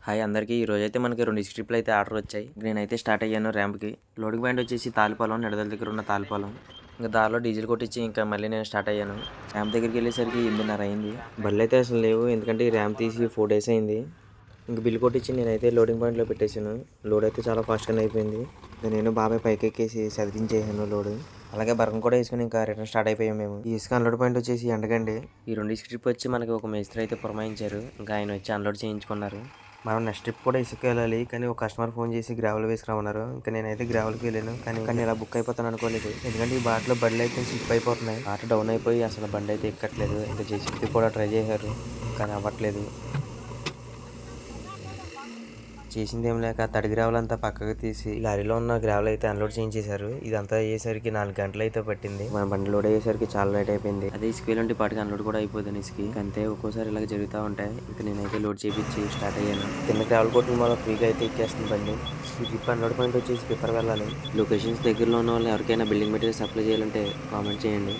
Hi అందరికీ ఈరోజైతే మనకి 2 స్ట్రిప్లు అయితే ఆర్డర్ వచ్చాయి. నేనైతే స్టార్ట్ అయ్యాను ర్యాంప్‌కి. లోడింగ్ పాయింట్ వచ్చేసి తాళ్ళపాలెం, నిడదల దగ్గర ఉన్న తాళ్ళపాలెం. ఇంక దారిలో డీజిల్ కొట్టించి ఇంకా మళ్ళీ నేను స్టార్ట్ అయ్యాను. ర్యాంప్ దగ్గరికి వెళ్ళేసరికి 8:30 అయింది. బళ్ళైతే అసలు లేవు, ఎందుకంటే ఈ ర్యాంప్ తీసి 4 డేస్ అయింది. ఇంక బిల్ కొట్టించి నేనైతే లోడింగ్ పాయింట్‌లో పెట్టేసాను. లోడ్ అయితే చాలా ఫాస్ట్‌గానే అయిపోయింది. నేను బాబాయ్ పైకెక్కేసి సర్దించేసాను లోడు. అలాగే బరకం కూడా వేసుకుని ఇంకా రిటర్న్ స్టార్ట్ అయిపోయాం మేము. ఈ ఇసుక అన్లోడ్ పాయింట్ వచ్చేసి ఎండగండి. ఈ 2 స్ట్రిప్ వచ్చి మనకి ఒక మేస్త్రి అయితే పురమాయించారు. ఇంకా ఆయన వచ్చి అన్లోడ్ చేయించుకున్నారు. మనం నెక్స్ట్ ట్రిప్ కూడా ఇసుక వెళ్ళాలి, కానీ ఒక కస్టమర్ ఫోన్ చేసి గ్రావెల్ వేసుకురామన్నారు. ఇంకా నేనైతే గ్రావెల్కి వెళ్ళాను, కానీ ఇలా బుక్ అయిపోతాను అనుకోలేదు. ఎందుకంటే ఈ బాటలో బండ్లు అయితే స్లిప్ అయిపోతున్నాయి. బాట డౌన్ అయిపోయి అసలు బండి అయితే ఎక్కట్లేదు. ఇంకా జేసీబీ కూడా ట్రై చేశారు, కానీ అవ్వట్లేదు. చేసింది ఏం లేక తడి గ్రావెల్ అంతా పక్కకు తీసి లారీలో ఉన్న గ్రావెల్ అయితే అన్లోడ్ చేయించేశారు. ఇదంతా అయ్యేసరికి 4 గంటలు అయితే పట్టింది. మన బండి లోడ్ అయ్యేసరికి చాలా లేట్ అయిపోయింది. అదే ఇసుక పాటికి అన్లోడ్ కూడా అయిపోతుంది ఇసుక. అంతే ఒక్కోసారి ఇలాగ జరుగుతూ ఉంటాయి. ఇంకా నేనైతే లోడ్ చేయించి స్టార్ట్ అయ్యాను. కింద గ్రావెల్ కొట్టిన వల్ల ఫ్రీగా అయితే ఎక్కేస్తుంది బండి. ఈ ట్రిప్ అన్లోడ్ పాయింట్ వచ్చేసి పిప్పర్ వెళ్ళాలి. లొకేషన్స్ దగ్గరలో ఉన్న వాళ్ళు ఎవరికైనా బిల్డింగ్ మెటీరియల్ సప్లై చేయాలంటే కామెంట్ చేయండి.